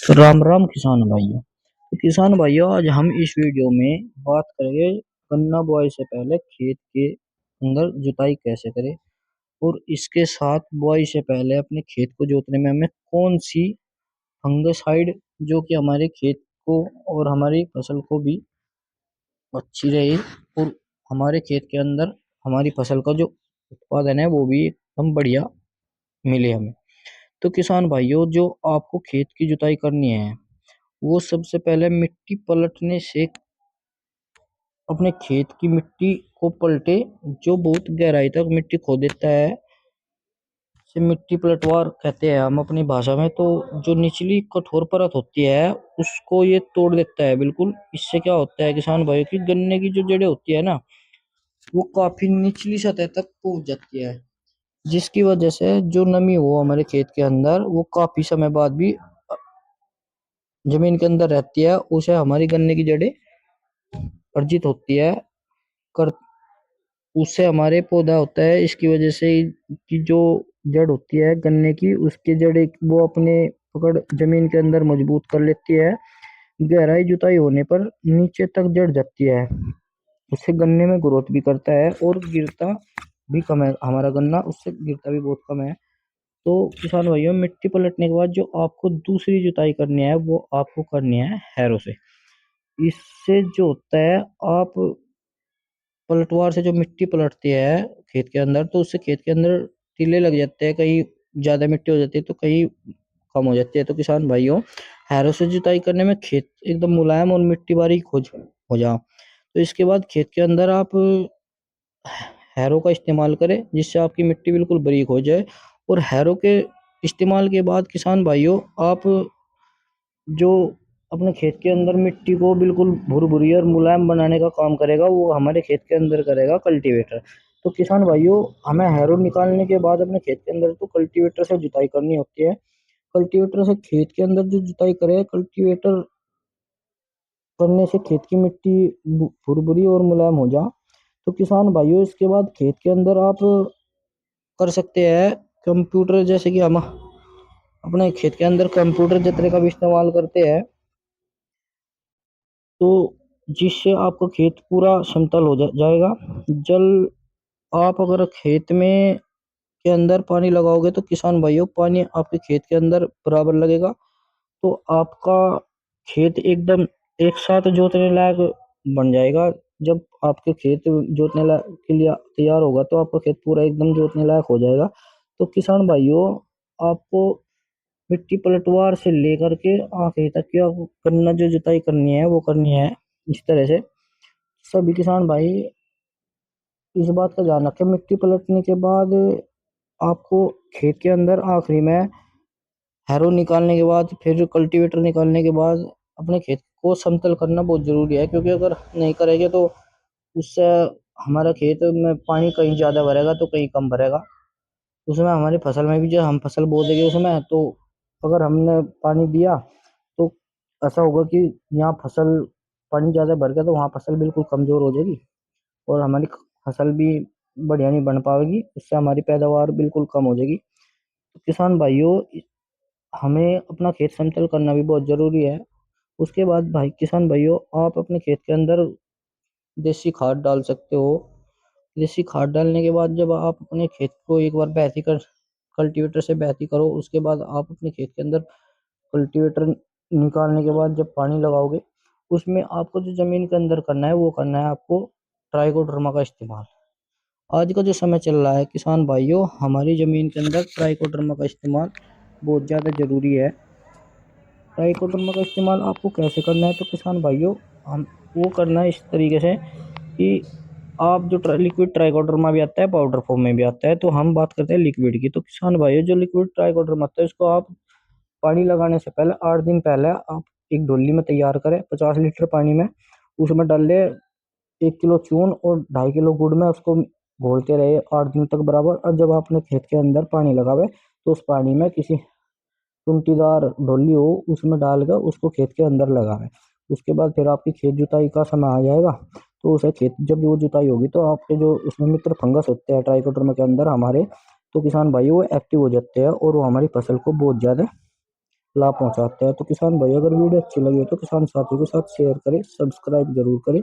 तो राम राम किसान भाइयों। तो किसान भाइयों, आज हम इस वीडियो में बात करेंगे गन्ना बुआई से पहले खेत के अंदर जुताई कैसे करें, और इसके साथ बुआई से पहले अपने खेत को जोतने में हमें कौन सी फंगिसाइड जो कि हमारे खेत को और हमारी फसल को भी अच्छी रहे, और हमारे खेत के अंदर हमारी फसल का जो उत्पादन है वो भी एकदम बढ़िया मिले हमें। तो किसान भाइयों, जो आपको खेत की जुताई करनी है वो सबसे पहले मिट्टी पलटने से अपने खेत की मिट्टी को पलटे, जो बहुत गहराई तक मिट्टी खो देता है। से मिट्टी पलटवार कहते हैं हम अपनी भाषा में। तो जो निचली कठोर परत होती है उसको ये तोड़ देता है बिल्कुल। इससे क्या होता है किसान भाइयों की गन्ने की जो जड़ें होती है ना, वो काफी निचली सतह तक पहुंच जाती है, जिसकी वजह से जो नमी हो हमारे खेत के अंदर वो काफी समय बाद भी जमीन के अंदर रहती है। उसे हमारी गन्ने की जड़ें अर्जित होती है कर उससे हमारे पौधा होता है। इसकी वजह से कि जो जड़ होती है गन्ने की, उसकी जड़ वो अपने पकड़ जमीन के अंदर मजबूत कर लेती है। गहराई जुताई होने पर नीचे तक जड़ जाती है। उससे गन्ने में ग्रोथ भी करता है और गिरता भी कम है। हमारा गन्ना उससे गिरता भी बहुत कम है। तो किसान भाइयों, मिट्टी पलटने के बाद जो आपको दूसरी जुताई करनी है वो आपको करनी है हैरो से। इससे जो होता है, आप पलटवार से जो मिट्टी पलटती है खेत के अंदर, तो उससे खेत के अंदर टीले लग जाते हैं। कहीं ज्यादा मिट्टी हो जाती है तो कहीं कम हो जाती है। तो किसान भाइयों, हैरो से जुताई करने में खेत एकदम मुलायम और मिट्टी बारीक हो जाओ। तो इसके बाद खेत के अंदर आप हैरो का इस्तेमाल करें, जिससे आपकी मिट्टी बिल्कुल बारीक हो जाए। और हैरो के इस्तेमाल के बाद किसान भाइयों, आप जो अपने खेत के अंदर मिट्टी को बिल्कुल भुरभुरी और मुलायम बनाने का काम करेगा, वो हमारे खेत के अंदर करेगा कल्टीवेटर। तो किसान भाइयों, हमें हैरो निकालने के बाद अपने खेत के अंदर तो कल्टीवेटर से जुताई करनी होती है। कल्टीवेटर से खेत के अंदर जो जुताई करे, कल्टीवेटर करने से खेत की मिट्टी भुरभुरी और मुलायम हो जा। तो किसान भाइयों, इसके बाद खेत के अंदर आप कर सकते हैं कंप्यूटर, जैसे कि हम अपने खेत के अंदर कंप्यूटर जतरे का भी इस्तेमाल करते हैं। तो जिससे आपका खेत पूरा समतल हो जाएगा। जल आप अगर खेत में के अंदर पानी लगाओगे तो किसान भाइयों, पानी आपके खेत के अंदर बराबर लगेगा। तो आपका खेत एकदम एक साथ जोतने लायक बन जाएगा। जब आपके खेत जोतने लायक के लिए तैयार होगा तो आपका खेत पूरा एकदम जोतने लायक हो जाएगा। तो किसान भाइयों, आपको मिट्टी पलटवार से लेकर के आखिरी तक की आपको करना जो जुताई करनी है वो करनी है इस तरह से। सभी किसान भाई इस बात का ध्यान रखें, मिट्टी पलटने के बाद आपको खेत के अंदर आखिरी में हैरो निकालने के बाद, फिर कल्टीवेटर निकालने के बाद अपने खेत को समतल करना बहुत जरूरी है। क्योंकि अगर नहीं करेंगे तो उससे हमारा खेत में पानी कहीं ज्यादा भरेगा तो कहीं कम भरेगा। उसमें हमारी फसल में भी, जो हम फसल बो देंगे उसमें, तो अगर हमने पानी दिया तो ऐसा होगा कि यहाँ फसल पानी ज्यादा भर गया तो वहाँ फसल बिल्कुल कमजोर हो जाएगी और हमारी फसल भी बढ़िया नहीं बन पाएगी। इससे हमारी पैदावार बिल्कुल कम हो जाएगी। तो किसान भाइयों, हमें अपना खेत समतल करना भी बहुत जरूरी है। उसके बाद भाई किसान भाइयों, आप अपने खेत के अंदर देसी खाद डाल सकते हो। देसी खाद डालने के बाद जब आप अपने खेत को एक बार बहती कर कल्टीवेटर से बहती करो, उसके बाद आप अपने खेत के अंदर कल्टीवेटर निकालने के बाद जब पानी लगाओगे, उसमें आपको जो जमीन के अंदर करना है वो करना है आपको ट्राइकोडर्मा का इस्तेमाल। आज का जो समय चल रहा है किसान भाइयों, हमारी जमीन के अंदर ट्राइकोडर्मा का इस्तेमाल बहुत ज़्यादा जरूरी है। ट्राइकोडर्मा का इस्तेमाल आपको कैसे करना है तो किसान भाइयों, हम वो करना है इस तरीके से कि आप जो लिक्विड ट्राइकोडर्मा भी आता है, पाउडर फॉर्म में भी आता है। तो हम बात करते हैं लिक्विड की। तो किसान भाइयों, जो लिक्विड ट्राइकोडर्मा आता है उसको आप पानी लगाने से पहले 8 दिन पहले आप एक डोली में तैयार करें 50 लीटर पानी में। उसमें डाल ले 1 किलो चून और 2.5 किलो गुड़ में उसको घोलते रहे 8 दिन तक बराबर। और जब आपने खेत के अंदर पानी लगावे तो उस पानी में किसी टुंटीदार ढोली हो उसमें डालकर उसको खेत के अंदर लगावे। उसके बाद फिर आपकी खेत जुताई का समय आ जाएगा। तो उसे खेत जब वो जुताई होगी तो आपके जो उसमें मित्र फंगस होते हैं ट्राइकोडर्मा के अंदर हमारे, तो किसान भाई वो एक्टिव हो जाते हैं और वो हमारी फसल को बहुत ज्यादा लाभ पहुंचाते हैं। तो किसान भाई अगर वीडियो अच्छी लगी हो तो किसान साथियों के साथ शेयर करें, सब्सक्राइब जरूर करें।